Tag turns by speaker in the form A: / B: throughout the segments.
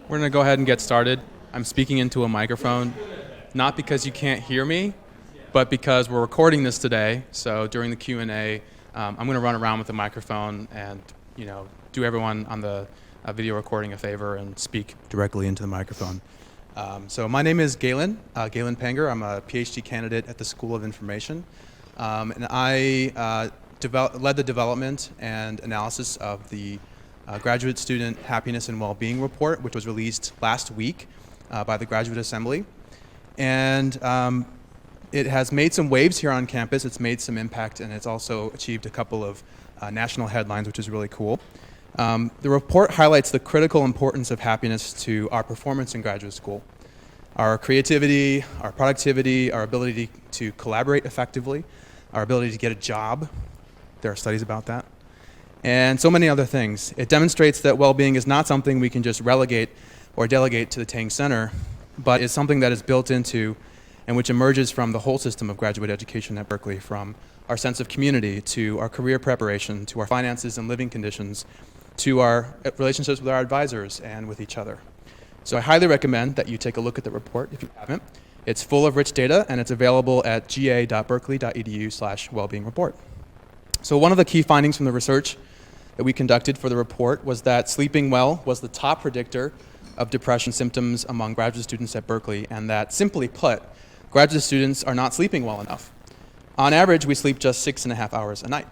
A: We're going to go ahead and get started. I'm speaking into a microphone, not because you can't hear me, but because we're recording this today. So during the Q&A, I'm going to run around with the microphone and, do everyone on the video recording a favor and speak directly into the microphone. So my name is Galen Panger. I'm a PhD candidate at the School of Information, and I led the development and analysis of the Graduate Student Happiness and Wellbeing Report, which was released last week by the Graduate Assembly. And it has made some waves here on campus. It's made some impact, and it's also achieved a couple of national headlines, which is really cool. The report highlights the critical importance of happiness to our performance in graduate school. Our creativity, our productivity, our ability to collaborate effectively, our ability to get a job. There are studies about that. And so many other things. It demonstrates that well-being is not something we can just relegate or delegate to the Tang Center, but is something that is built into and which emerges from the whole system of graduate education at Berkeley, from our sense of community to our career preparation to our finances and living conditions to our relationships with our advisors and with each other. So I highly recommend that you take a look at the report if you haven't. It's full of rich data, and it's available at ga.berkeley.edu/wellbeing-report. So one of the key findings from the research that we conducted for the report was that sleeping well was the top predictor of depression symptoms among graduate students at Berkeley, and that, simply put, graduate students are not sleeping well enough. On average, we sleep just 6.5 hours a night.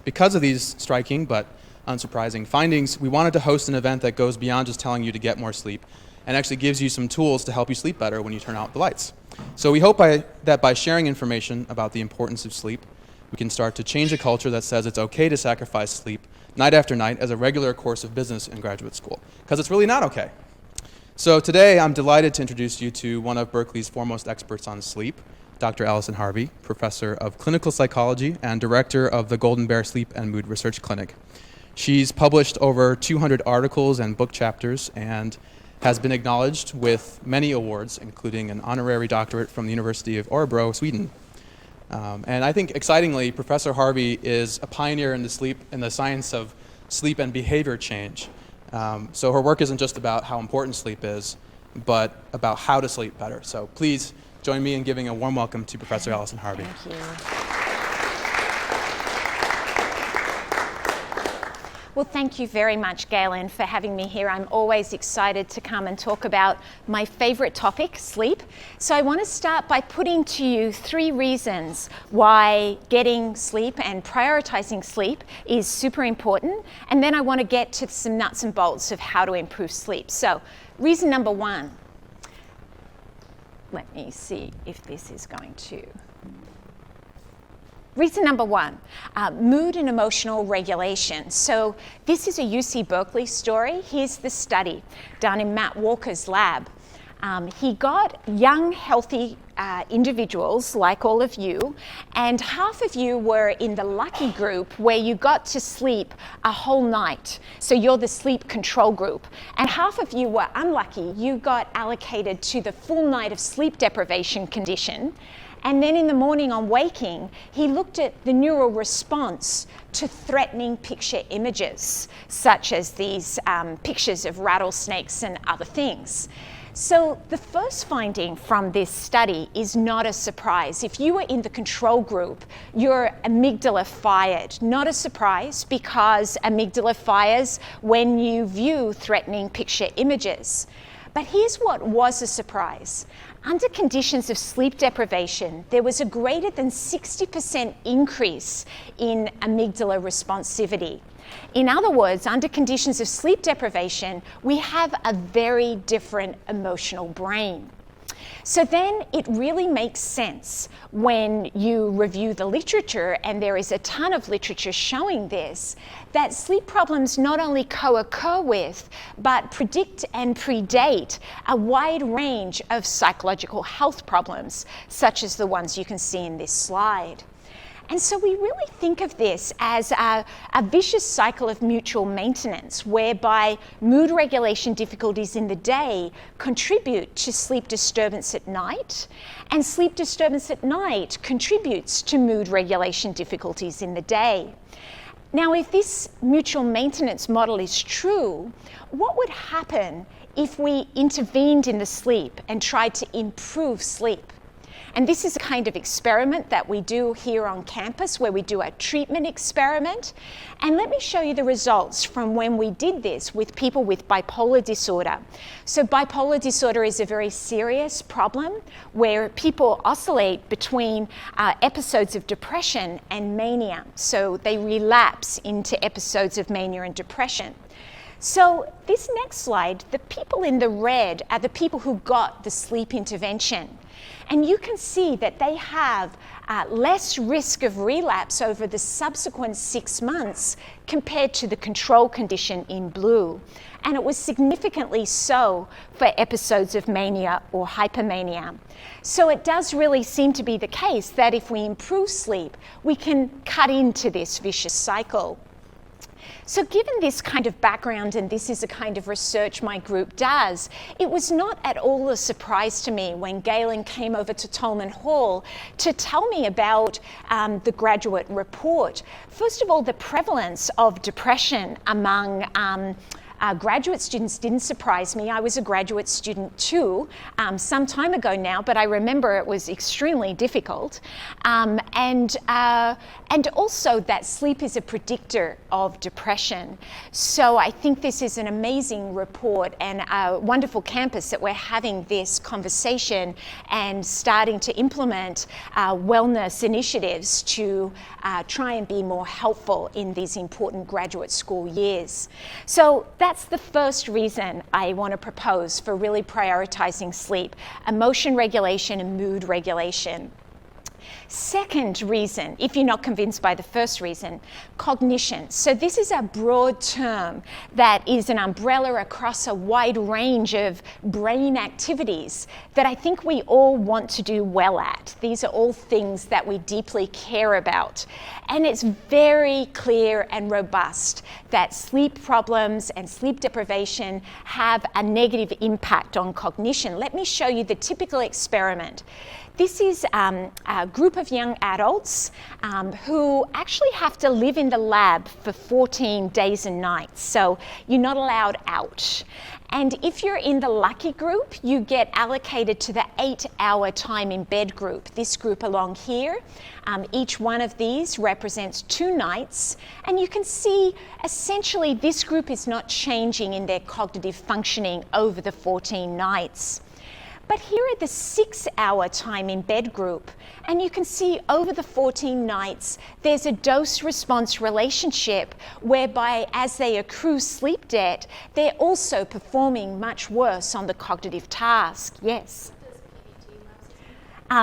A: Because of these striking but unsurprising findings, we wanted to host an event that goes beyond just telling you to get more sleep and actually gives you some tools to help you sleep better when you turn out the lights. So we hope that by sharing information about the importance of sleep, we can start to change a culture that says it's okay to sacrifice sleep night after night as a regular course of business in graduate school, because it's really not okay. So today, I'm delighted to introduce you to one of Berkeley's foremost experts on sleep, Dr. Allison Harvey, professor of clinical psychology and director of the Golden Bear Sleep and Mood Research Clinic. She's published over 200 articles and book chapters and has been acknowledged with many awards, including an honorary doctorate from the University of Örebro, Sweden. And I think, excitingly, Professor Harvey is a pioneer in the science of sleep and behavior change. So her work isn't just about how important sleep is, but about how to sleep better. So please join me in giving a warm welcome to Professor Allison Harvey.
B: Thank you. Well, thank you very much, Galen, for having me here. I'm always excited to come and talk about my favorite topic, sleep. So I want to start by putting to you 3 reasons why getting sleep and prioritizing sleep is super important. And then I want to get to some nuts and bolts of how to improve sleep. So reason number 1. Let me see if this is going to. Reason number 1, mood and emotional regulation. So this is a UC Berkeley story. Here's the study done in Matt Walker's lab. He got young, healthy individuals like all of you, and half of you were in the lucky group where you got to sleep a whole night. So you're the sleep control group. And half of you were unlucky. You got allocated to the full night of sleep deprivation condition. And then in the morning on waking, he looked at the neural response to threatening picture images, such as these pictures of rattlesnakes and other things. So the first finding from this study is not a surprise. If you were in the control group, your amygdala fired. Not a surprise, because amygdala fires when you view threatening picture images. But here's what was a surprise. Under conditions of sleep deprivation, there was a greater than 60% increase in amygdala responsivity. In other words, under conditions of sleep deprivation, we have a very different emotional brain. So then it really makes sense when you review the literature, and there is a ton of literature showing this, that sleep problems not only co-occur with, but predict and predate a wide range of psychological health problems, such as the ones you can see in this slide. And so we really think of this as a vicious cycle of mutual maintenance, whereby mood regulation difficulties in the day contribute to sleep disturbance at night, and sleep disturbance at night contributes to mood regulation difficulties in the day. Now, if this mutual maintenance model is true, what would happen if we intervened in the sleep and tried to improve sleep. And this is a kind of experiment that we do here on campus, where we do a treatment experiment. And let me show you the results from when we did this with people with bipolar disorder. So bipolar disorder is a very serious problem where people oscillate between episodes of depression and mania. So they relapse into episodes of mania and depression. So this next slide, the people in the red are the people who got the sleep intervention. And you can see that they have less risk of relapse over the subsequent 6 months compared to the control condition in blue. And it was significantly so for episodes of mania or hypermania. So it does really seem to be the case that if we improve sleep, we can cut into this vicious cycle. So given this kind of background, and this is a kind of research my group does, it was not at all a surprise to me when Galen came over to Tolman Hall to tell me about the graduate report. First of all, the prevalence of depression among graduate students didn't surprise me. I was a graduate student too, some time ago now, but I remember it was extremely difficult. And also that sleep is a predictor of depression. So I think this is an amazing report and a wonderful campus that we're having this conversation and starting to implement wellness initiatives to try and be more helpful in these important graduate school years. So that's the first reason I want to propose for really prioritizing sleep: emotion regulation and mood regulation. Second reason, if you're not convinced by the first reason, cognition. So this is a broad term that is an umbrella across a wide range of brain activities that I think we all want to do well at. These are all things that we deeply care about. And it's very clear and robust that sleep problems and sleep deprivation have a negative impact on cognition. Let me show you the typical experiment. This is a group of young adults who actually have to live in the lab for 14 days and nights, so you're not allowed out. And if you're in the lucky group, you get allocated to the 8-hour time in bed group, this group along here. Each one of these represents 2 nights, and you can see essentially this group is not changing in their cognitive functioning over the 14 nights. But here are the 6-hour time in bed group, and you can see over the 14 nights there's a dose-response relationship whereby as they accrue sleep debt, they're also performing much worse on the cognitive task. Yes?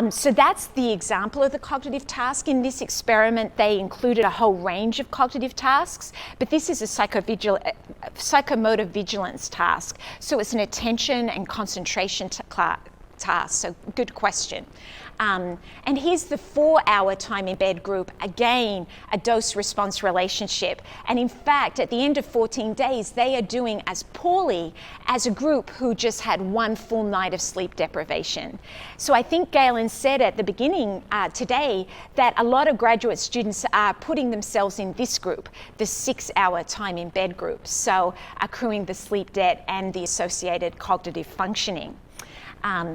B: So that's the example of the cognitive task. In this experiment, they included a whole range of cognitive tasks, but this is a psychomotor vigilance task. So it's an attention and concentration task, so good question. And here's the 4-hour time in bed group, again, a dose-response relationship. And in fact, at the end of 14 days, they are doing as poorly as a group who just had 1 full night of sleep deprivation. So I think Galen said at the beginning today that a lot of graduate students are putting themselves in this group, the 6-hour time in bed group, so accruing the sleep debt and the associated cognitive functioning.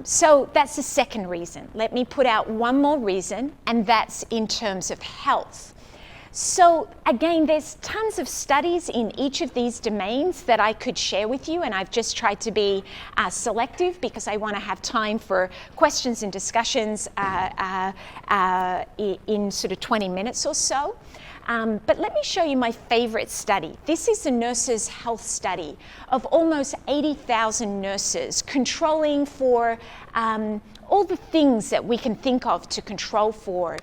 B: So that's the second reason. Let me put out one more reason, and that's in terms of health. So again, there's tons of studies in each of these domains that I could share with you, and I've just tried to be selective because I want to have time for questions and discussions in sort of 20 minutes or so. But let me show you my favorite study. This is the nurses' health study of almost 80,000 nurses controlling for all the things that we can think of to control for.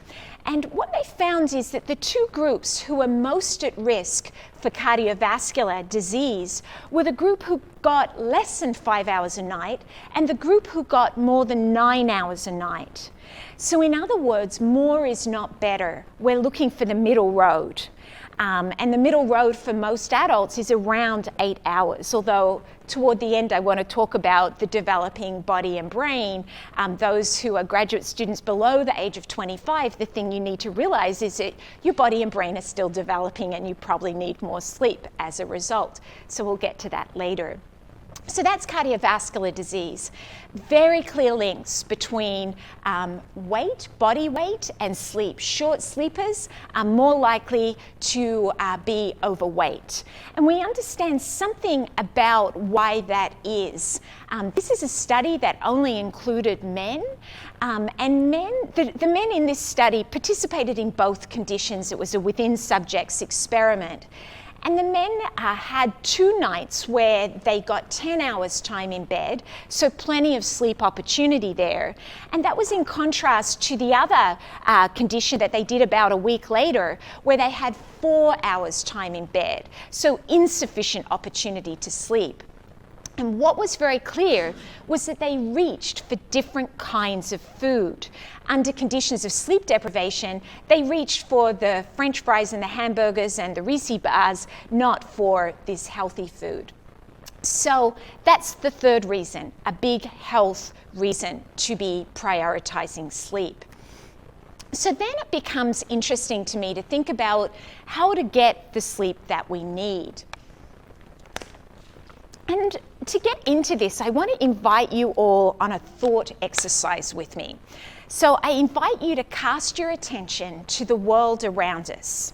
B: And what they found is that the 2 groups who were most at risk for cardiovascular disease were the group who got less than 5 hours a night and the group who got more than 9 hours a night. So in other words, more is not better. We're looking for the middle road. And the middle road for most adults is around 8 hours, although toward the end I want to talk about the developing body and brain. Those who are graduate students below the age of 25, the thing you need to realize is that your body and brain are still developing and you probably need more sleep as a result. So we'll get to that later. So that's cardiovascular disease. Very clear links between weight, body weight, and sleep. Short sleepers are more likely to be overweight. And we understand something about why that is. This is a study that only included men. And the men in this study participated in both conditions. It was a within subjects experiment. And the men had 2 nights where they got 10 hours time in bed, so plenty of sleep opportunity there. And that was in contrast to the other condition that they did about a week later, where they had 4 hours time in bed, so insufficient opportunity to sleep. And what was very clear was that they reached for different kinds of food. Under conditions of sleep deprivation, they reached for the French fries and the hamburgers and the Reese bars, not for this healthy food. So that's the third reason, a big health reason to be prioritizing sleep. So then it becomes interesting to me to think about how to get the sleep that we need. And to get into this, I want to invite you all on a thought exercise with me. So I invite you to cast your attention to the world around us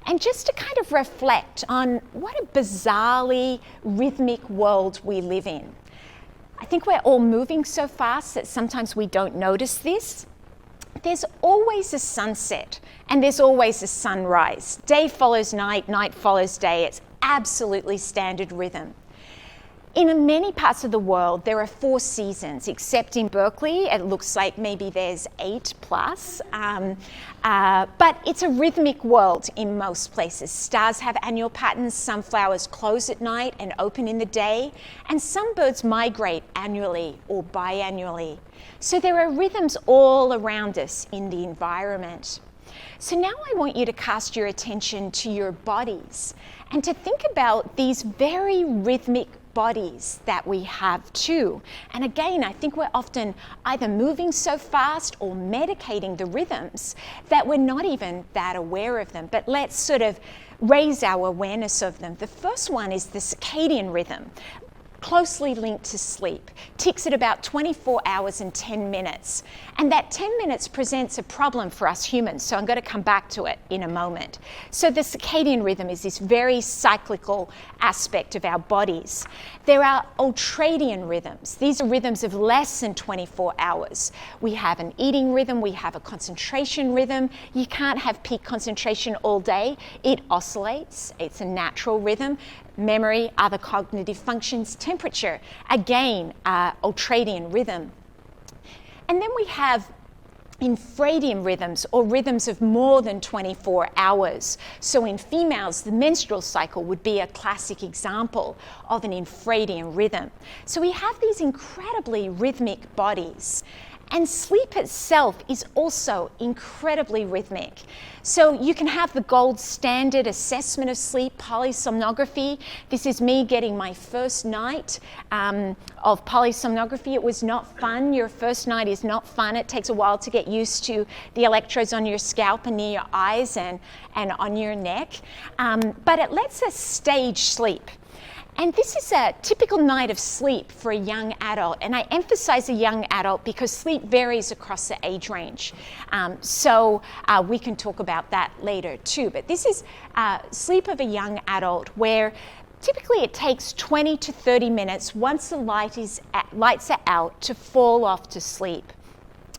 B: and just to kind of reflect on what a bizarrely rhythmic world we live in. I think we're all moving so fast that sometimes we don't notice this. There's always a sunset and there's always a sunrise. Day follows night, night follows day. It's absolutely standard rhythm. In many parts of the world, there are 4 seasons, except in Berkeley, it looks like maybe there's 8 plus. But it's a rhythmic world in most places. Stars have annual patterns, some flowers close at night and open in the day, and some birds migrate annually or biannually. So there are rhythms all around us in the environment. So now I want you to cast your attention to your bodies and to think about these very rhythmic bodies that we have too. And again, I think we're often either moving so fast or medicating the rhythms that we're not even that aware of them. But let's sort of raise our awareness of them. The first one is the circadian rhythm, closely linked to sleep, ticks at about 24 hours and 10 minutes. And that 10 minutes presents a problem for us humans, so I'm going to come back to it in a moment. So the circadian rhythm is this very cyclical aspect of our bodies. There are ultradian rhythms. These are rhythms of less than 24 hours. We have an eating rhythm, we have a concentration rhythm. You can't have peak concentration all day. It oscillates, it's a natural rhythm. Memory, other cognitive functions, temperature, again, ultradian rhythm. And then we have infradian rhythms, or rhythms of more than 24 hours. So in females, the menstrual cycle would be a classic example of an infradian rhythm. So we have these incredibly rhythmic bodies. And sleep itself is also incredibly rhythmic. So you can have the gold standard assessment of sleep, polysomnography. This is me getting my first night of polysomnography. It was not fun. Your first night is not fun. It takes a while to get used to the electrodes on your scalp and near your eyes and on your neck. But it lets us stage sleep. And this is a typical night of sleep for a young adult. And I emphasize a young adult because sleep varies across the age range. So we can talk about that later too. But this is sleep of a young adult where typically it takes 20 to 30 minutes once the lights are out to fall off to sleep.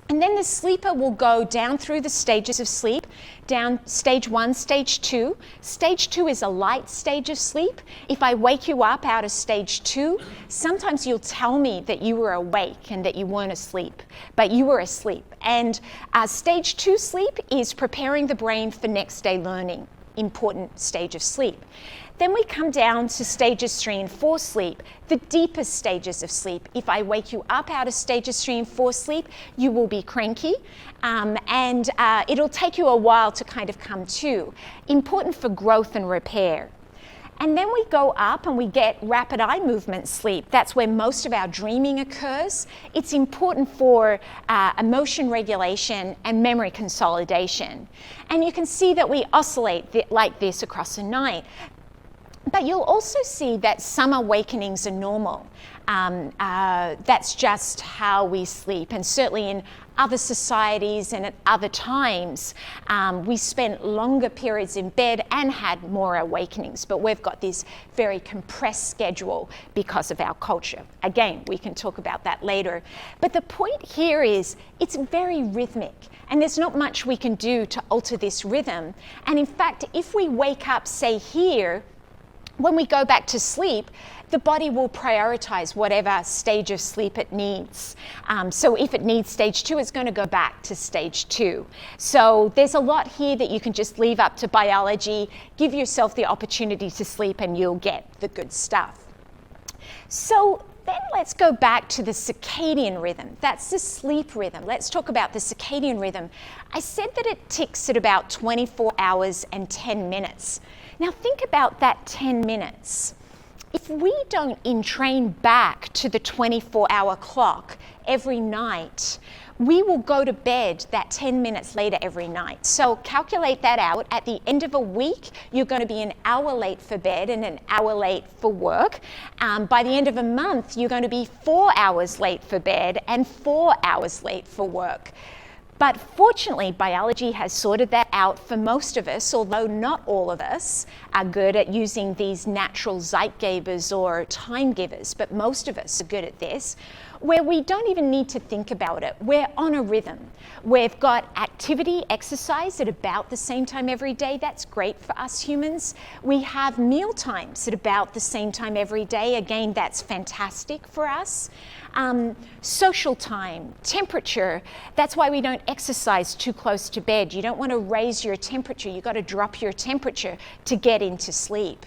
B: And then the sleeper will go down through the stages of sleep, down stage 1, stage 2. Stage 2 is a light stage of sleep. If I wake you up out of stage 2, sometimes you'll tell me that you were awake and that you weren't asleep, but you were asleep. And stage 2 sleep is preparing the brain for next day learning, important stage of sleep. Then we come down to stages 3 and 4 sleep, the deepest stages of sleep. If I wake you up out of stages 3 and 4 sleep, you will be cranky, and it'll take you a while to kind of come to. Important for growth and repair. And then we go up and we get rapid eye movement sleep. That's where most of our dreaming occurs. It's important for emotion regulation and memory consolidation. And you can see that we oscillate like this across the night. But you'll also see that some awakenings are normal. That's just how we sleep. And certainly in other societies and at other times, we spent longer periods in bed and had more awakenings. But we've got this very compressed schedule because of our culture. Again, we can talk about that later. But the point here is it's very rhythmic. And there's not much we can do to alter this rhythm. And in fact, if we wake up, say here, when we go back to sleep, the body will prioritize whatever stage of sleep it needs. So if it needs stage 2, it's going to go back to stage 2. So there's a lot here that you can just leave up to biology, give yourself the opportunity to sleep, and you'll get the good stuff. So then let's go back to the circadian rhythm. That's the sleep rhythm. Let's talk about the circadian rhythm. I said that it ticks at about 24 hours and 10 minutes. Now think about that 10 minutes. If we don't entrain back to the 24-hour clock every night, we will go to bed that 10 minutes later every night. So calculate that out. At the end of a week, you're going to be an hour late for bed and an hour late for work. By the end of a month, you're going to be 4 hours late for bed and 4 hours late for work. But fortunately, biology has sorted that out for most of us, although not all of us are good at using these natural Zeitgebers or time givers, but most of us are good at this, where we don't even need to think about it. We're on a rhythm. We've got activity, exercise at about the same time every day. That's great for us humans. We have meal times at about the same time every day. Again, that's fantastic for us. Social time, temperature. That's why we don't exercise too close to bed. You don't want to raise your temperature. You've got to drop your temperature to get into sleep.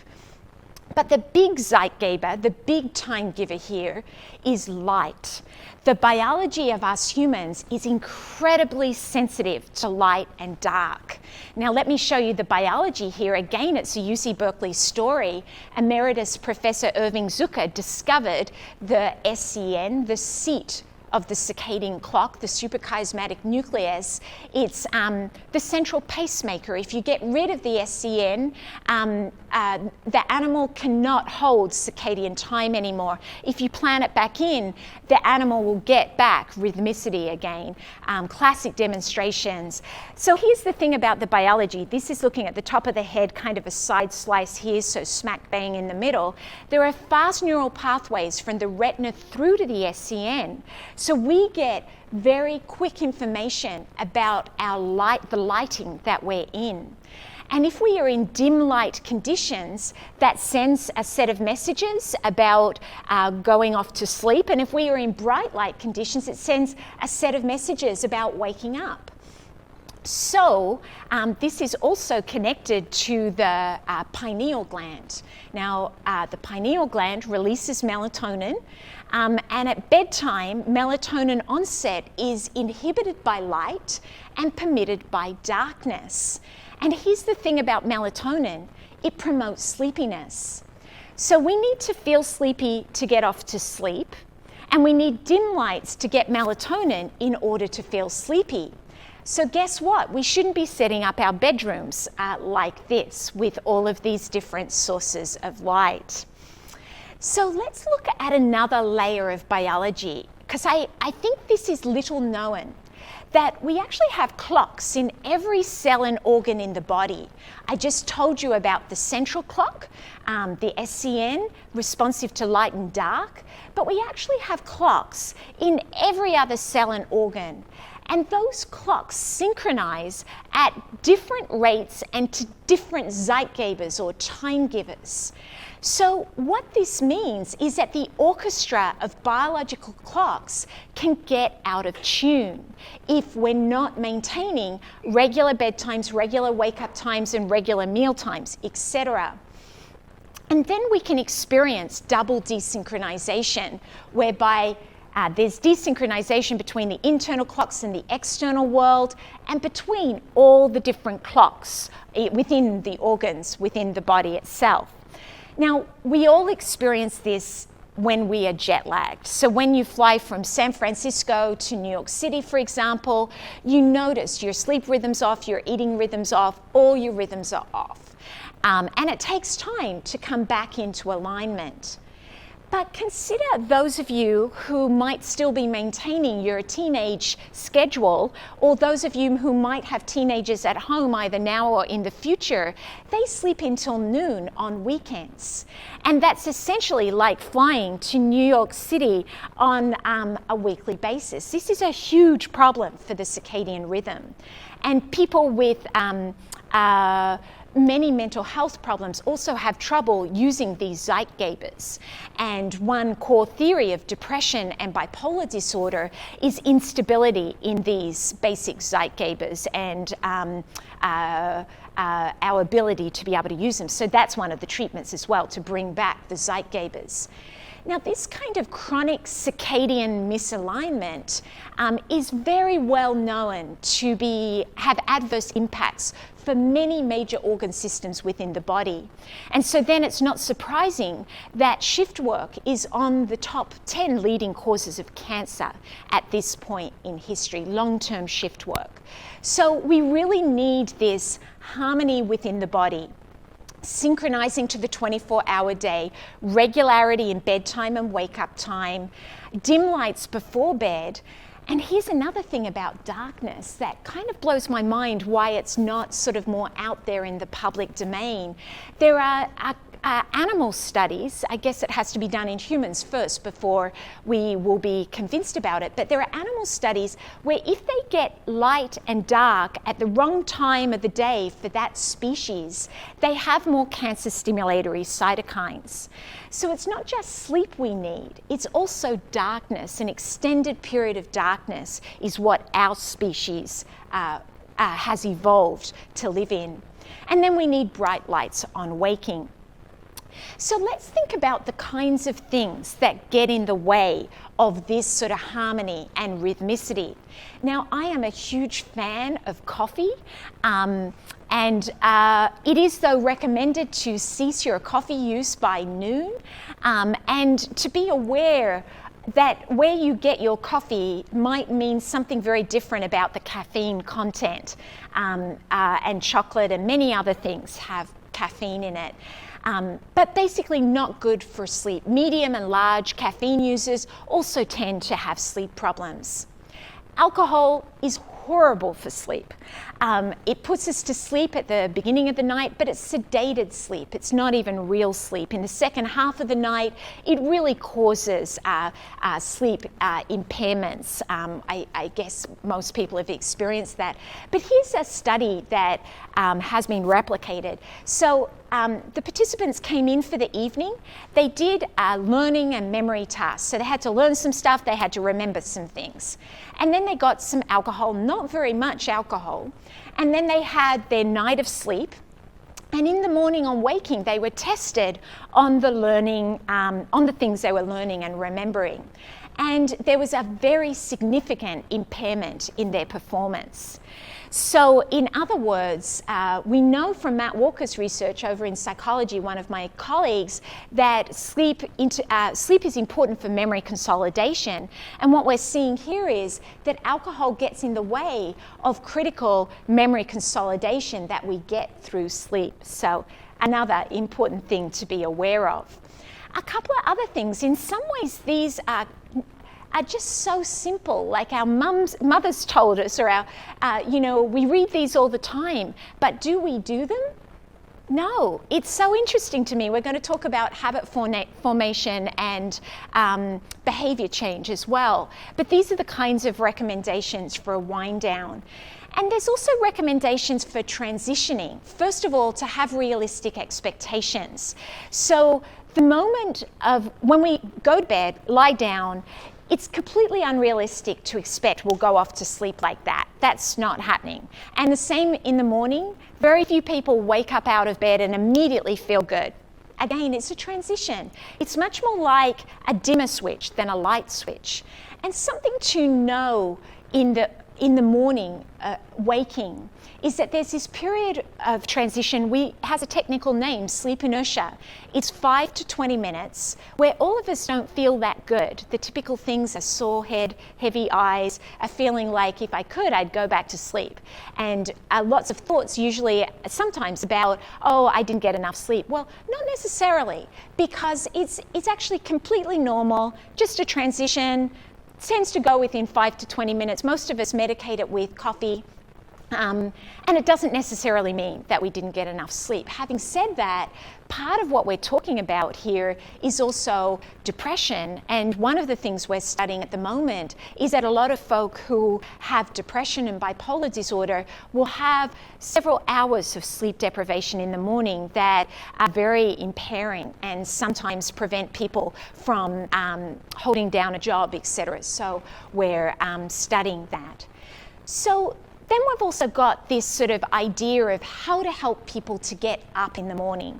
B: But the big Zeitgeber, the big time giver here, is light. The biology of us humans is incredibly sensitive to light and dark. Now let me show you the biology here. Again, it's a UC Berkeley story. Emeritus Professor Irving Zucker discovered the SCN, the seat of the circadian clock, the suprachiasmatic nucleus. It's the central pacemaker. If you get rid of the SCN, the animal cannot hold circadian time anymore. If you plant it back in, the animal will get back rhythmicity again. Classic demonstrations. So here's the thing about the biology. This is looking at the top of the head, kind of a side slice here, so smack bang in the middle. There are fast neural pathways from the retina through to the SCN. So we get very quick information about our light, the lighting that we're in. And if we are in dim light conditions, that sends a set of messages about going off to sleep. And if we are in bright light conditions, it sends a set of messages about waking up. So this is also connected to the pineal gland. Now, the pineal gland releases melatonin, and at bedtime, melatonin onset is inhibited by light and permitted by darkness. And here's the thing about melatonin, it promotes sleepiness. So we need to feel sleepy to get off to sleep, and we need dim lights to get melatonin in order to feel sleepy. So guess what? We shouldn't be setting up our bedrooms like this with all of these different sources of light. So let's look at another layer of biology, because I think this is little known, that we actually have clocks in every cell and organ in the body. I just told you about the central clock, the SCN, responsive to light and dark, but we actually have clocks in every other cell and organ. And those clocks synchronize at different rates and to different Zeitgebers or time givers. So what this means is that the orchestra of biological clocks can get out of tune if we're not maintaining regular bedtimes, regular wake-up times, and regular meal times, etc. And then we can experience double desynchronization, whereby there's desynchronization between the internal clocks and the external world, and between all the different clocks within the organs, within the body itself. Now, we all experience this when we are jet lagged. So when you fly from San Francisco to New York City, for example, you notice your sleep rhythm's off, your eating rhythm's off, all your rhythms are off. And it takes time to come back into alignment. But consider those of you who might still be maintaining your teenage schedule, or those of you who might have teenagers at home either now or in the future. They sleep until noon on weekends. And that's essentially like flying to New York City on a weekly basis. This is a huge problem for the circadian rhythm. And people with many mental health problems also have trouble using these Zeitgebers. And one core theory of depression and bipolar disorder is instability in these basic Zeitgebers and our ability to be able to use them. So that's one of the treatments as well, to bring back the Zeitgebers. Now, this kind of chronic circadian misalignment is very well known to have adverse impacts for many major organ systems within the body. And so then it's not surprising that shift work is on the top 10 leading causes of cancer at this point in history, long-term shift work. So we really need this harmony within the body, synchronizing to the 24-hour day, regularity in bedtime and wake-up time, dim lights before bed. And here's another thing about darkness that kind of blows my mind, why it's not sort of more out there in the public domain. There are animal studies. I guess it has to be done in humans first before we will be convinced about it. But there are animal studies where if they get light and dark at the wrong time of the day for that species, they have more cancer stimulatory cytokines. So it's not just sleep we need, it's also darkness. An extended period of darkness is what our species has evolved to live in. And then we need bright lights on waking. So let's think about the kinds of things that get in the way of this sort of harmony and rhythmicity. Now, I am a huge fan of coffee, and it is, though, recommended to cease your coffee use by noon, and to be aware that where you get your coffee might mean something very different about the caffeine content, and chocolate and many other things have caffeine in it. But basically not good for sleep. Medium and large caffeine users also tend to have sleep problems. Alcohol is horrible for sleep. It puts us to sleep at the beginning of the night, but it's sedated sleep. It's not even real sleep. In the second half of the night, it really causes sleep impairments. I guess most people have experienced that. But here's a study that has been replicated. So the participants came in for the evening. They did learning and memory tasks. So they had to learn some stuff, they had to remember some things. And then they got some alcohol, not very much alcohol. And then they had their night of sleep. And in the morning on waking, they were tested on the learning, on the things they were learning and remembering. And there was a very significant impairment in their performance. So in other words, we know from Matt Walker's research over in psychology, one of my colleagues, that sleep is important for memory consolidation. And what we're seeing here is that alcohol gets in the way of critical memory consolidation that we get through sleep. So another important thing to be aware of. A couple of other things. In some ways, these are just so simple, like our mothers told us, or we read these all the time, but do we do them? No. It's so interesting to me. We're going to talk about habit formation and behavior change as well. But these are the kinds of recommendations for a wind down. And there's also recommendations for transitioning. First of all, to have realistic expectations. So the moment of when we go to bed, lie down, it's completely unrealistic to expect we'll go off to sleep like that. That's not happening. And the same in the morning. Very few people wake up out of bed and immediately feel good. Again, it's a transition. It's much more like a dimmer switch than a light switch. And something to know in the morning, waking, is that there's this period of transition, has a technical name, sleep inertia. It's 5 to 20 minutes where all of us don't feel that good. The typical things are sore head, heavy eyes, a feeling like if I could, I'd go back to sleep. And lots of thoughts usually sometimes about, oh, I didn't get enough sleep. Well, not necessarily, because it's actually completely normal, just a transition. It tends to go within 5 to 20 minutes. Most of us medicate it with coffee. And it doesn't necessarily mean that we didn't get enough sleep. Having said that, part of what we're talking about here is also depression. And one of the things we're studying at the moment is that a lot of folk who have depression and bipolar disorder will have several hours of sleep deprivation in the morning that are very impairing and sometimes prevent people from holding down a job, etc. So we're studying that. So then we've also got this sort of idea of how to help people to get up in the morning.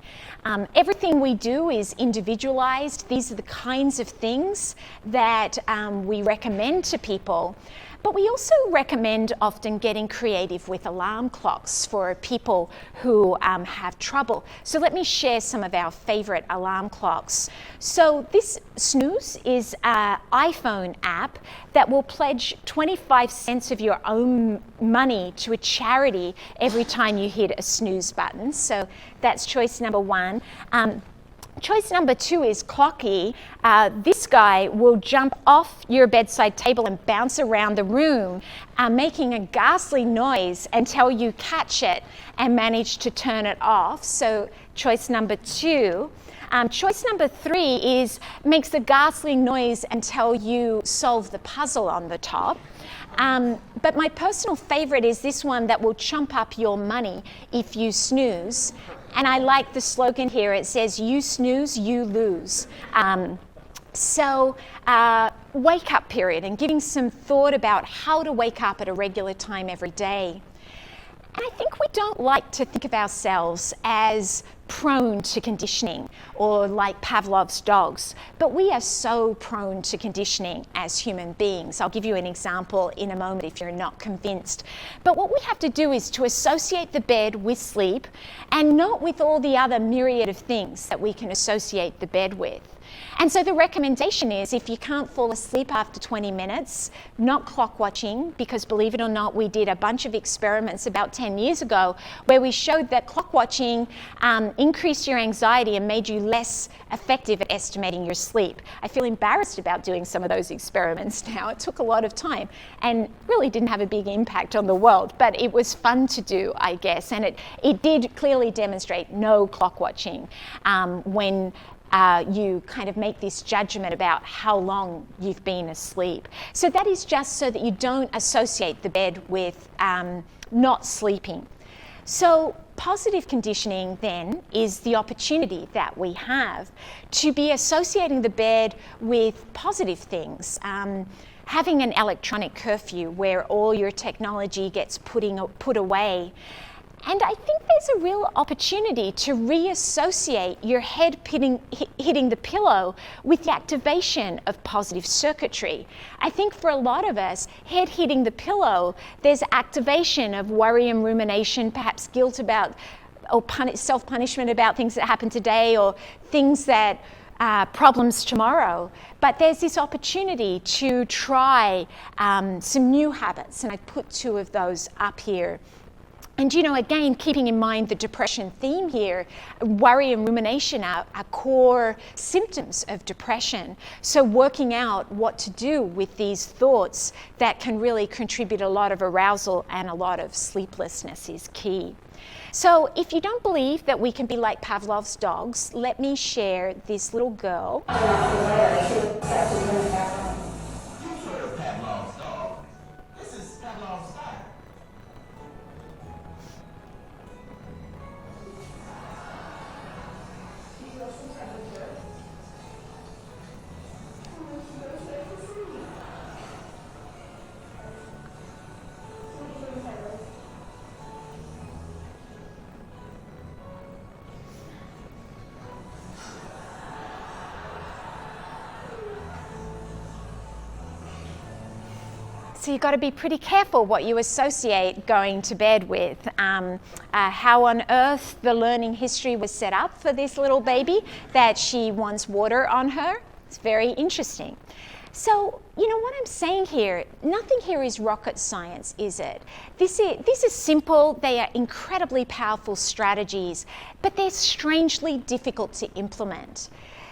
B: Everything we do is individualized. These are the kinds of things that we recommend to people. But we also recommend often getting creative with alarm clocks for people who have trouble. So let me share some of our favorite alarm clocks. So this Snooze is an iPhone app that will pledge 25 cents of your own money to a charity every time you hit a snooze button. So that's choice number one. Choice number two is Clocky. This guy will jump off your bedside table and bounce around the room, making a ghastly noise until you catch it and manage to turn it off. So choice number two. Choice number three is makes a ghastly noise until you solve the puzzle on the top. But my personal favorite is this one that will chump up your money if you snooze. And I like the slogan here. It says, you snooze, you lose. Wake up period and giving some thought about how to wake up at a regular time every day. And I think we don't like to think of ourselves as prone to conditioning or like Pavlov's dogs, but we are so prone to conditioning as human beings. I'll give you an example in a moment if you're not convinced. But what we have to do is to associate the bed with sleep and not with all the other myriad of things that we can associate the bed with. And so the recommendation is if you can't fall asleep after 20 minutes, not clock watching, because believe it or not, we did a bunch of experiments about 10 years ago where we showed that clock watching increased your anxiety and made you less effective at estimating your sleep. I feel embarrassed about doing some of those experiments now. It took a lot of time and really didn't have a big impact on the world, but it was fun to do, I guess. And it did clearly demonstrate no clock watching when you kind of make this judgment about how long you've been asleep. So that is just so that you don't associate the bed with not sleeping. So positive conditioning then is the opportunity that we have to be associating the bed with positive things. Having an electronic curfew where all your technology gets put away. And I think there's a real opportunity to reassociate your head hitting the pillow with the activation of positive circuitry. I think for a lot of us, head hitting the pillow, there's activation of worry and rumination, perhaps guilt about or self-punishment about things that happened today or things that problems tomorrow. But there's this opportunity to try some new habits, and I put two of those up here. And again, keeping in mind the depression theme here, worry and rumination are core symptoms of depression. So working out what to do with these thoughts that can really contribute a lot of arousal and a lot of sleeplessness is key. So if you don't believe that we can be like Pavlov's dogs, let me share this little girl. So you've got to be pretty careful what you associate going to bed with. How on earth the learning history was set up for this little baby, that she wants water on her. It's very interesting. So, what I'm saying here, nothing here is rocket science, is it? This is simple. They are incredibly powerful strategies, but they're strangely difficult to implement.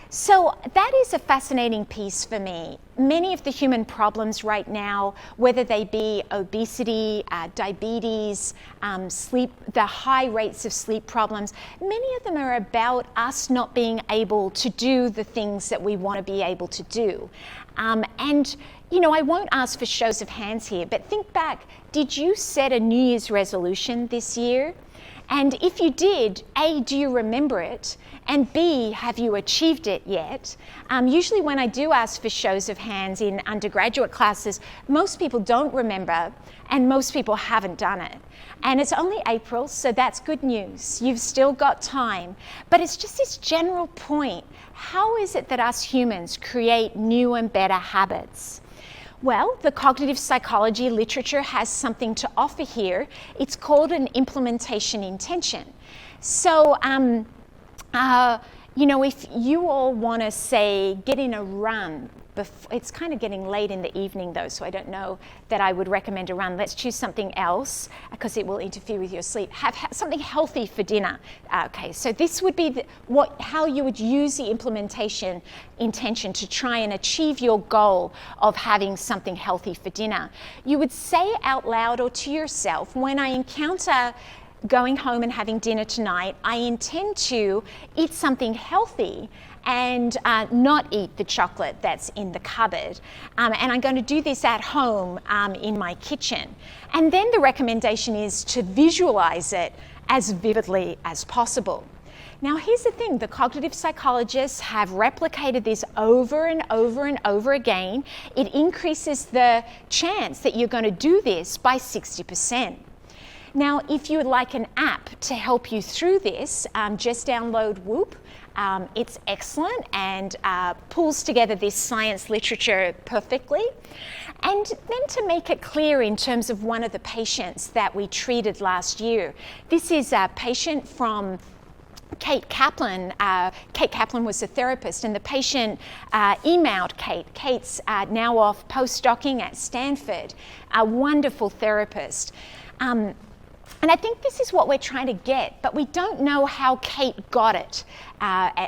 B: So that is a fascinating piece for me. Many of the human problems right now, whether they be obesity, diabetes, sleep, the high rates of sleep problems, many of them are about us not being able to do the things that we want to be able to do. I won't ask for shows of hands here, but think back, did you set a New Year's resolution this year? And if you did, A, do you remember it? And B, have you achieved it yet? Usually when I do ask for shows of hands in undergraduate classes, most people don't remember and most people haven't done it. And it's only April, so that's good news. You've still got time. But it's just this general point. How is it that us humans create new and better habits? Well, the cognitive psychology literature has something to offer here. It's called an implementation intention. So, if you all want to say, get in a run, it's kind of getting late in the evening though, so I don't know that I would recommend a run. Let's choose something else because it will interfere with your sleep. Have something healthy for dinner. Okay, so this would be how you would use the implementation intention to try and achieve your goal of having something healthy for dinner. You would say out loud or to yourself, when I encounter going home and having dinner tonight, I intend to eat something healthy and not eat the chocolate that's in the cupboard. And I'm going to do this at home in my kitchen. And then the recommendation is to visualize it as vividly as possible. Now, here's the thing. The cognitive psychologists have replicated this over and over and over again. It increases the chance that you're going to do this by 60%. Now, if you would like an app to help you through this, just download Whoop. It's excellent and pulls together this science literature perfectly. And then to make it clear in terms of one of the patients that we treated last year, this is a patient from Kate Kaplan. Kate Kaplan was a therapist, and the patient emailed Kate. Kate's now off postdocing at Stanford, a wonderful therapist. And I think this is what we're trying to get, but we don't know how Kate got it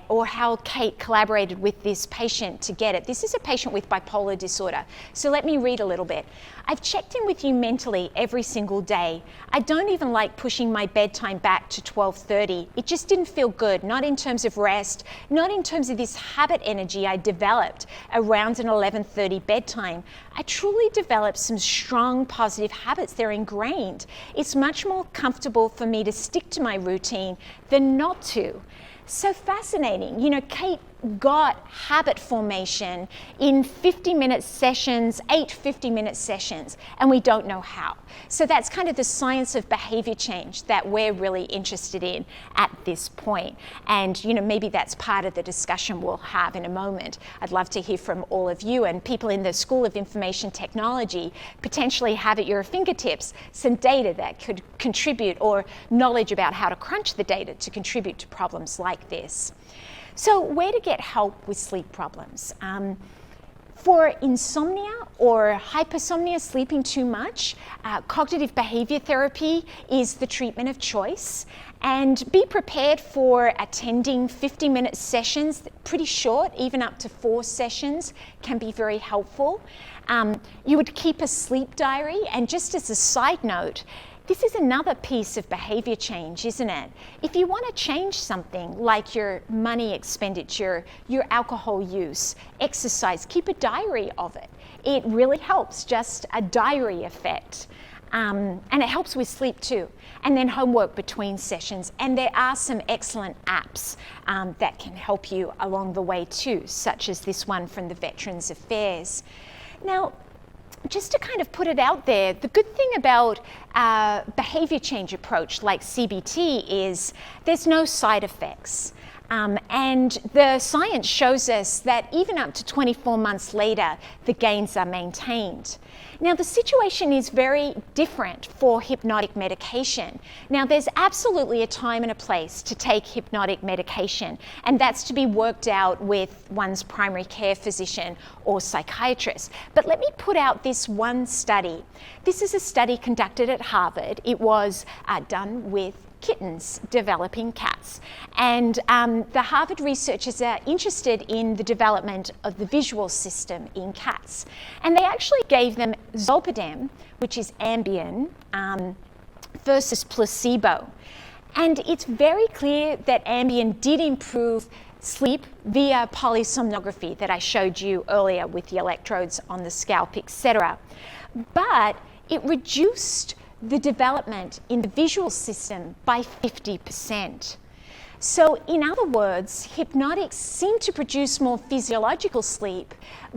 B: or how Kate collaborated with this patient to get it. This is a patient with bipolar disorder. So let me read a little bit. I've checked in with you mentally every single day. I don't even like pushing my bedtime back to 12:30. It just didn't feel good, not in terms of rest, not in terms of this habit energy I developed around an 11:30 bedtime. I truly developed some strong positive habits. They're ingrained. It's much more comfortable for me to stick to my routine than not to. So fascinating. Kate got habit formation in 50-minute sessions, 8 50-minute sessions, and we don't know how. So that's kind of the science of behavior change that we're really interested in at this point. And maybe that's part of the discussion we'll have in a moment. I'd love to hear from all of you, and people in the School of Information Technology potentially have at your fingertips some data that could contribute, or knowledge about how to crunch the data to contribute to problems like this. So where to get help with sleep problems? For insomnia or hypersomnia, sleeping too much, cognitive behavior therapy is the treatment of choice. And be prepared for attending 50-minute sessions, pretty short, even up to 4 sessions can be very helpful. You would keep a sleep diary, and just as a side note, this is another piece of behavior change, isn't it? If you want to change something like your money expenditure, your alcohol use, exercise, keep a diary of it. It really helps, just a diary effect. And it helps with sleep too. And then homework between sessions. And there are some excellent apps that can help you along the way too, such as this one from the Veterans Affairs. Now, just to kind of put it out there, the good thing about behavior change approach like CBT is there's no side effects. And the science shows us that even up to 24 months later, the gains are maintained. Now, the situation is very different for hypnotic medication. Now, there's absolutely a time and a place to take hypnotic medication, and that's to be worked out with one's primary care physician or psychiatrist. But let me put out this one study. This is a study conducted at Harvard. It was done with kittens developing cats. And the Harvard researchers are interested in the development of the visual system in cats. And they actually gave them Zolpidem, which is Ambien, versus placebo. And it's very clear that Ambien did improve sleep via polysomnography that I showed you earlier with the electrodes on the scalp, etc. But it reduced the development in the visual system by 50%. So in other words, hypnotics seem to produce more physiological sleep,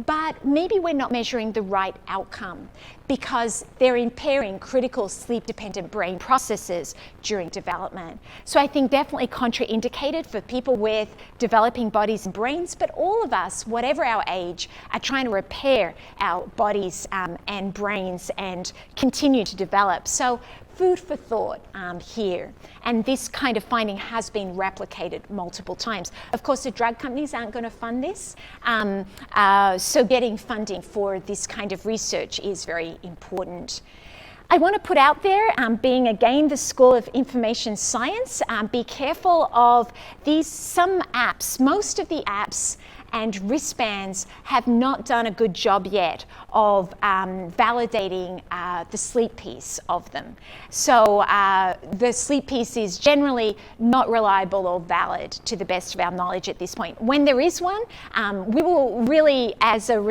B: but maybe we're not measuring the right outcome because they're impairing critical sleep-dependent brain processes during development. So I think definitely contraindicated for people with developing bodies and brains, but all of us, whatever our age, are trying to repair our bodies and brains and continue to develop. So food for thought here. And this kind of finding has been replicated multiple times. Of course, the drug companies aren't going to fund this. So getting funding for this kind of research is very important. I want to put out there, being again the School of Information Science, be careful of some apps. Most of the apps and wristbands have not done a good job yet of validating the sleep piece of them. So the sleep piece is generally not reliable or valid to the best of our knowledge at this point. When there is one, we will really, as a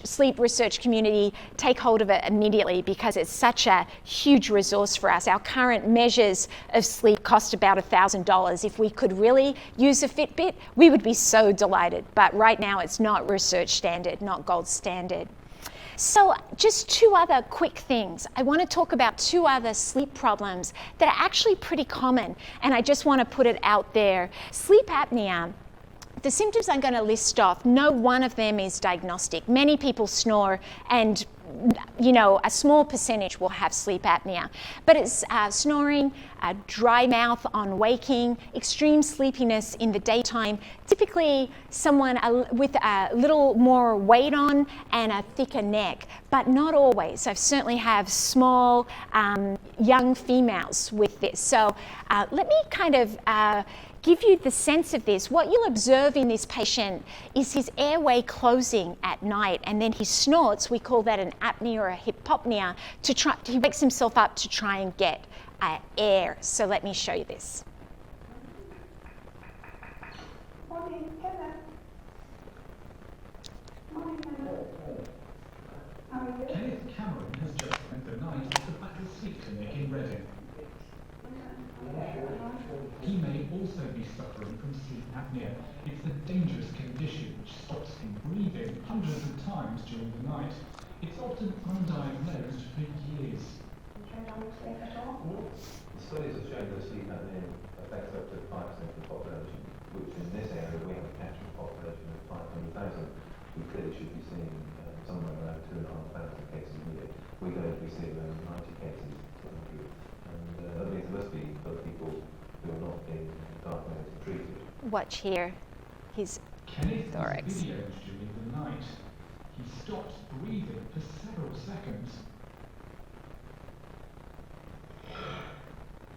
B: sleep research community, take hold of it immediately because it's such a huge resource for us. Our current measures of sleep cost about $1,000. If we could really use a Fitbit, we would be so delighted. But right now it's not research standard, not gold standard. So just two other quick things. I want to talk about two other sleep problems that are actually pretty common, and I just want to put it out there. Sleep apnea. The symptoms I'm going to list off, no one of them is diagnostic. Many people snore and a small percentage will have sleep apnea. But it's snoring, dry mouth on waking, extreme sleepiness in the daytime, typically someone with a little more weight on and a thicker neck, but not always. I've certainly have small, young females with this. So let me kind of give you the sense of this. What you'll observe in this patient is his airway closing at night, and then he snorts. We call that an apnea or a hypopnea. He wakes himself up to try and get air. So let me show you this.
C: Morning, Kevin. Morning, Kevin. How are you?
D: Kenneth Cameron has just spent the night at the Battersea Clinic in Reading. He may also be suffering from sleep apnea. It's a dangerous condition which stops him breathing hundreds of times during the night. It's often undiagnosed for years.
E: The studies have shown that sleep apnea affects up to 5% of the population, which in this area we have a catchment population of 500,000. We clearly should be seeing somewhere around 2,500 cases a year. We're going to be seeing around 90 cases per year. And that means there must be other people who are not being diagnosed and treated.
B: Watch here, his
D: Kenneth
B: thorax.
D: has videos during the night. He stops breathing for several seconds.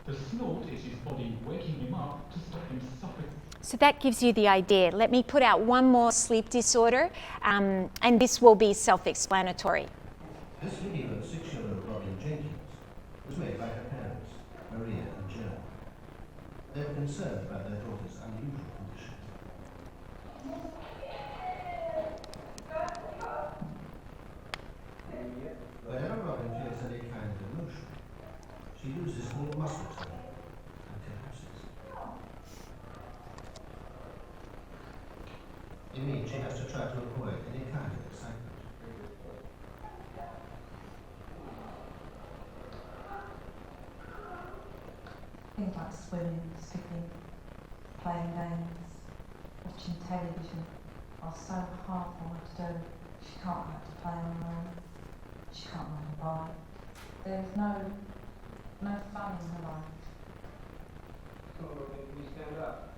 D: The snort is his body waking him up to stop him suffocating.
B: So that gives you the idea. Let me put out one more sleep disorder, and this will be self-explanatory.
F: This video of 6-year-old Robin Jenkins was made by her parents, Maria and Joe. They were concerned about their daughter's unusual condition. Whenever Robin feels any kind of emotion, she loses all muscle tone and collapses. It means she has to try to avoid any kind of excitement.
G: Things like swimming, skipping, playing games, watching television are so hard for her to do. She can't go to play on her own. She can't ride a bike. There's no fun in her life.
H: So when we stand up,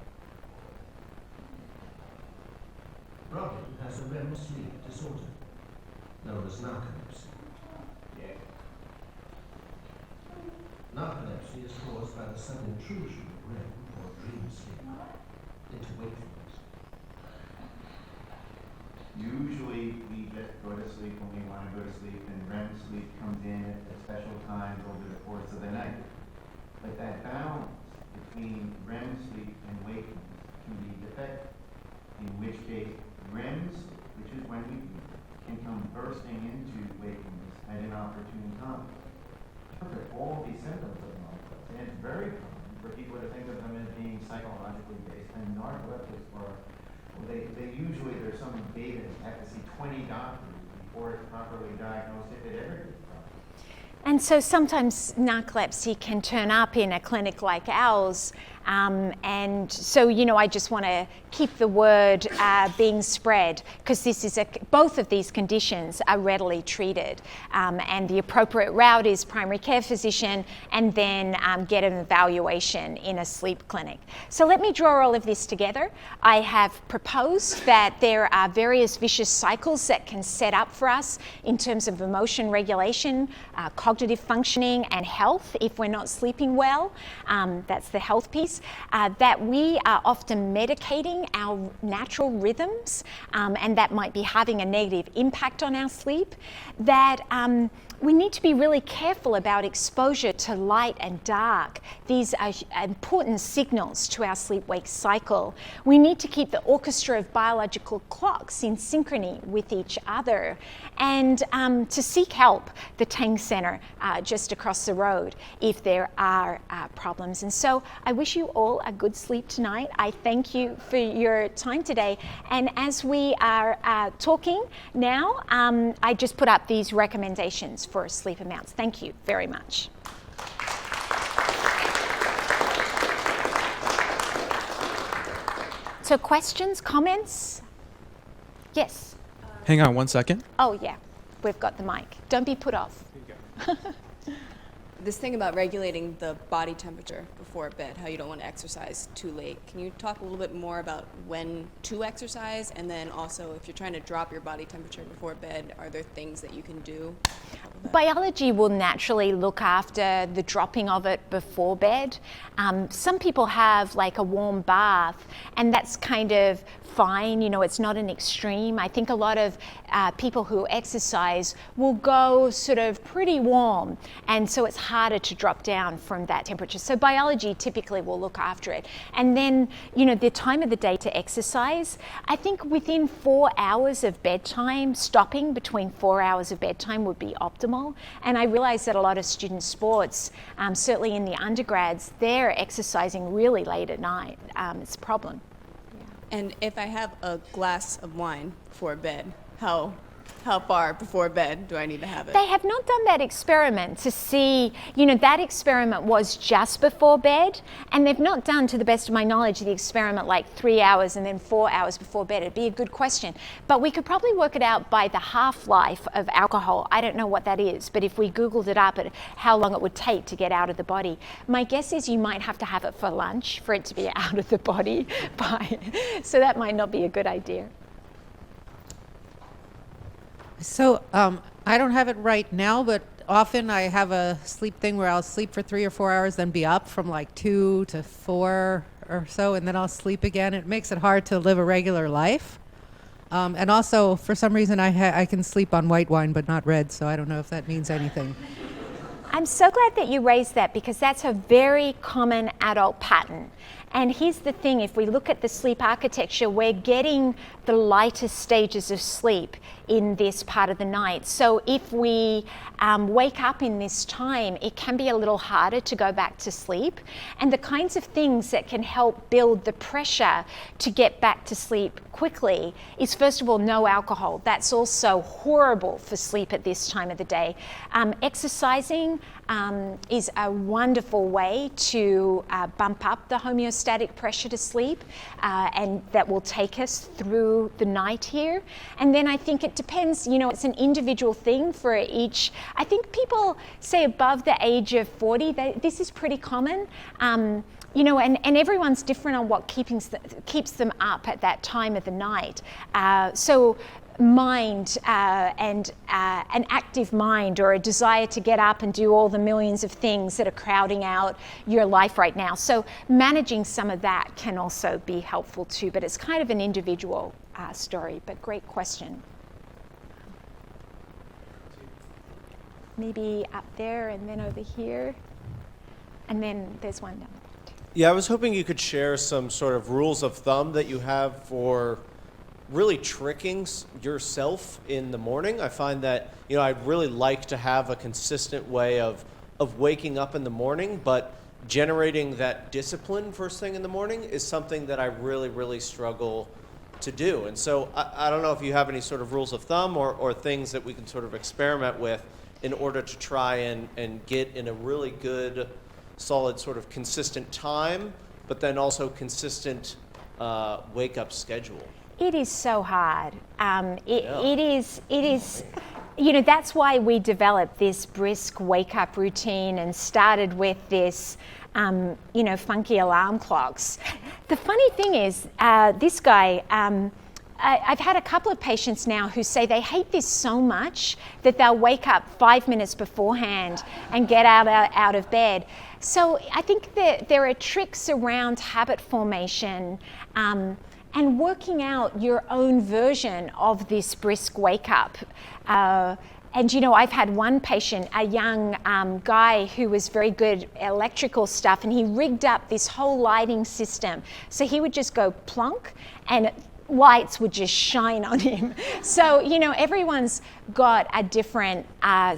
F: Robin has a REM sleep disorder, known as narcolepsy.
H: yeah.
F: Narcolepsy is caused by the sudden intrusion of REM, or dream sleep, into wakefulness.
I: Usually we just go to sleep when we want to go to sleep, and REM sleep comes in at special times over the course of the night. But that balance between REM sleep and wakefulness can be defective, in which case REM sleep, which is when we eat, can come bursting into wakefulness at an opportune time. Look at all these symptoms of narcolepsy, and it's very common for people to think of them as being psychologically based, and narcoleptics are, well, they usually, there's some data, you have to see 20 doctors before it's properly diagnosed, if it ever gets properly.
B: And so sometimes narcolepsy can turn up in a clinic like ours. And so, I just want to keep the word being spread, because both of these conditions are readily treated. And the appropriate route is primary care physician, and then get an evaluation in a sleep clinic. So let me draw all of this together. I have proposed that there are various vicious cycles that can set up for us in terms of emotion regulation, cognitive functioning, and health if we're not sleeping well. That's the health piece. That we are often medicating our natural rhythms, and that might be having a negative impact on our sleep. That we need to be really careful about exposure to light and dark. These are important signals to our sleep-wake cycle. We need to keep the orchestra of biological clocks in synchrony with each other, and to seek help, the Tang Center just across the road, if there are problems. And so I wish you all a good sleep tonight. I thank you for your time today. And as we are talking now, I just put up these recommendations for sleep amounts. Thank you very much. So questions, comments? Yes.
A: Hang on one second.
B: Oh yeah, we've got the mic. Don't be put off.
J: This thing about regulating the body temperature before bed, how you don't want to exercise too late. Can you talk a little bit more about when to exercise, and then also if you're trying to drop your body temperature before bed, are there things that you can do?
B: Biology will naturally look after the dropping of it before bed. Some people have like a warm bath, and that's kind of fine, it's not an extreme. I think a lot of people who exercise will go sort of pretty warm, and so it's harder to drop down from that temperature. So biology typically will look after it. And then, the time of the day to exercise, I think within 4 hours of bedtime, stopping between 4 hours of bedtime would be optimal. And I realize that a lot of student sports, certainly in the undergrads, they're exercising really late at night. It's a problem.
J: And if I have a glass of wine before bed, how far before bed do I need to have it?
B: They have not done that experiment to see, that experiment was just before bed, and they've not done, to the best of my knowledge, the experiment like 3 hours and then 4 hours before bed. It'd be a good question. But we could probably work it out by the half-life of alcohol. I don't know what that is, but if we Googled it up at how long it would take to get out of the body, my guess is you might have to have it for lunch for it to be out of the body. So that might not be a good idea.
K: So I don't have it right now, but often I have a sleep thing where I'll sleep for 3 or 4 hours, then be up from like 2 to 4 or so, and then I'll sleep again. It makes it hard to live a regular life. And also, for some reason, I can sleep on white wine, but not red, so I don't know if that means anything.
B: I'm so glad that you raised that, because that's a very common adult pattern. And here's the thing, if we look at the sleep architecture, we're getting the lightest stages of sleep in this part of the night. So if we wake up in this time, it can be a little harder to go back to sleep. And the kinds of things that can help build the pressure to get back to sleep quickly is, first of all, no alcohol. That's also horrible for sleep at this time of the day. Exercising, is a wonderful way to bump up the homeostatic pressure to sleep, and that will take us through the night here. And then I think it depends, it's an individual thing for each. I think people say above the age of 40, this is pretty common. And everyone's different on what keeps them up at that time of the night. So mind and an active mind, or a desire to get up and do all the millions of things that are crowding out your life right now. So managing some of that can also be helpful too, but it's kind of an individual story, but great question. Maybe up there and then over here, and then there's one down there.
L: Yeah, I was hoping you could share some sort of rules of thumb that you have for really tricking yourself in the morning. I find that, I'd really like to have a consistent way of waking up in the morning, but generating that discipline first thing in the morning is something that I really, really struggle to do. And so I don't know if you have any sort of rules of thumb or things that we can sort of experiment with in order to try and get in a really good, solid sort of consistent time, but then also consistent wake up schedule.
B: It is so hard. It is, that's why we developed this brisk wake up routine and started with this, funky alarm clocks. The funny thing is, this guy, I've had a couple of patients now who say they hate this so much that they'll wake up 5 minutes beforehand and get out of bed. So I think that there are tricks around habit formation and working out your own version of this brisk wake up. I've had one patient, a young guy who was very good at electrical stuff, and he rigged up this whole lighting system. So he would just go plonk and lights would just shine on him. So, everyone's got a different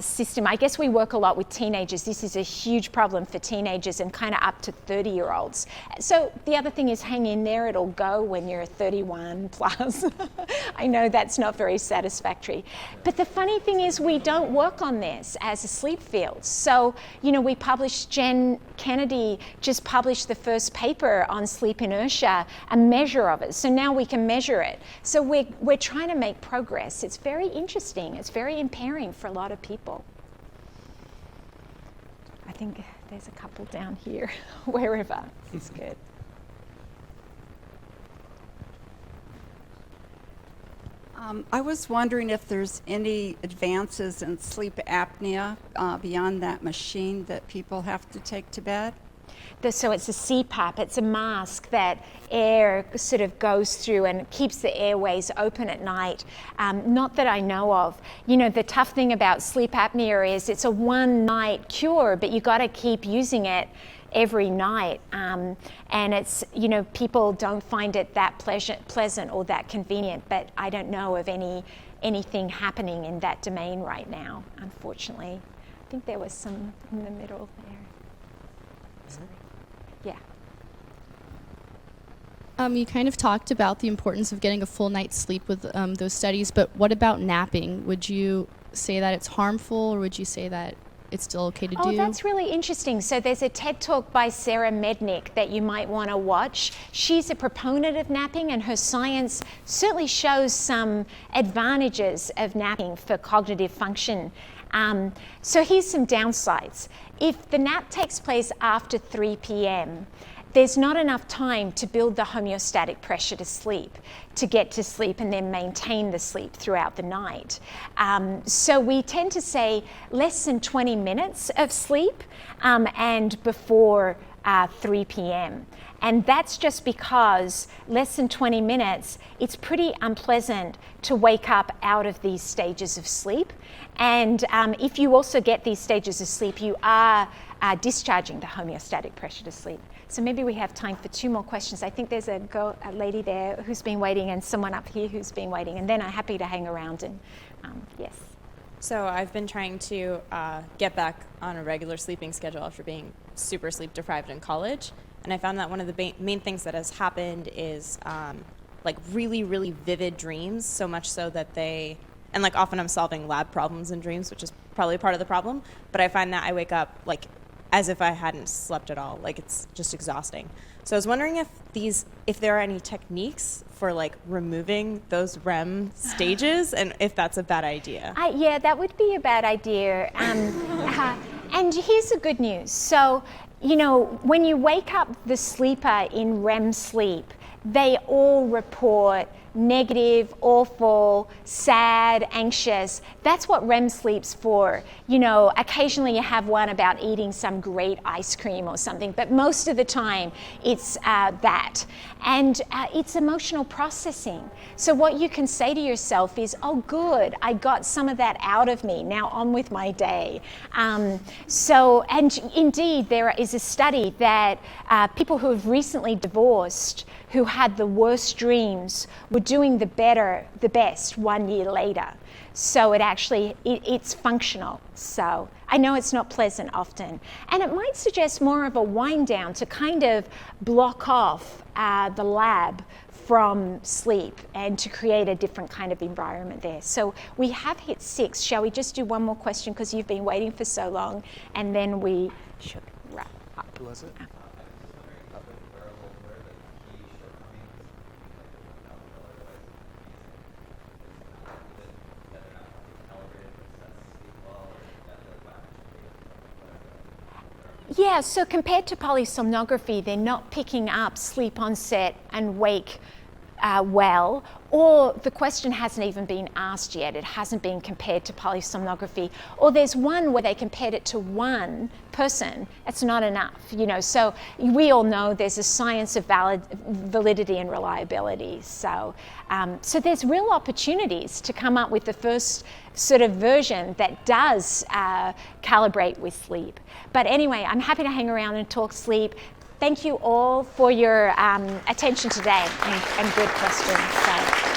B: system. I guess we work a lot with teenagers. This is a huge problem for teenagers and kind of up to 30-year-olds. So the other thing is hang in there. It'll go when you're 31 plus. I know that's not very satisfactory. But the funny thing is we don't work on this as a sleep field. So, we published, Jen Kennedy just published the first paper on sleep inertia, a measure of it. So now we can measure it. So we're trying to make progress. It's very interesting. It's very impairing for a lot of people. I think there's a couple down here, wherever. It's good.
C: I was wondering if there's any advances in sleep apnea beyond that machine that people have to take to bed?
B: So it's a CPAP. It's a mask that air sort of goes through and keeps the airways open at night. Not that I know of. The tough thing about sleep apnea is it's a one-night cure, but you got to keep using it every night. And it's, people don't find it that pleasant or that convenient, but I don't know of anything happening in that domain right now, unfortunately. I think there was some in the middle there. Sorry. Yeah.
M: You kind of talked about the importance of getting a full night's sleep with those studies, but what about napping? Would you say that it's harmful, or would you say that it's still okay to do?
B: Oh, that's really interesting. So there's a TED Talk by Sarah Mednick that you might want to watch. She's a proponent of napping, and her science certainly shows some advantages of napping for cognitive function. So here's some downsides. If the nap takes place after 3 p.m., there's not enough time to build the homeostatic pressure to sleep, to get to sleep and then maintain the sleep throughout the night. So we tend to say less than 20 minutes of sleep and before 3 p.m. And that's just because less than 20 minutes, it's pretty unpleasant to wake up out of these stages of sleep. And if you also get these stages of sleep, you are discharging the homeostatic pressure to sleep. So maybe we have time for 2 more questions. I think there's a lady there who's been waiting and someone up here who's been waiting, and then I'm happy to hang around and yes.
J: So I've been trying to get back on a regular sleeping schedule after being super sleep deprived in college. And I found that one of the main things that has happened is like really, really vivid dreams, so much so that often I'm solving lab problems in dreams, which is
N: probably part of the problem. But I find that I wake up like as if I hadn't slept at all. Like it's just exhausting. So I was wondering if there are any techniques for like removing those REM stages, and if that's a bad idea.
B: Yeah, that would be a bad idea. And here's the good news. So, you know, when you wake up the sleeper in REM sleep, they all report negative, awful, sad, anxious. That's what REM sleep's for. You know, occasionally you have one about eating some great ice cream or something, but most of the time it's that. And it's emotional processing. So what you can say to yourself is, oh good, I got some of that out of me, now on with my day. And indeed there is a study that people who have recently divorced, who had the worst dreams, were doing the best 1 year later. So it's functional. So I know it's not pleasant often. And it might suggest more of a wind down to kind of block off the lab from sleep and to create a different kind of environment there. So we have hit 6. Shall we just do one more question because you've been waiting for so long, and then we should wrap up.
L: Who was it?
B: Yeah, so compared to polysomnography, they're not picking up sleep onset and wake well, or the question hasn't even been asked yet. It hasn't been compared to polysomnography, or there's one where they compared it to one person. It's not enough, you know. So we all know there's a science of validity and reliability. So, so there's real opportunities to come up with the first sort of version that does calibrate with sleep. But anyway, I'm happy to hang around and talk sleep. Thank you all for your attention today and good questions. So.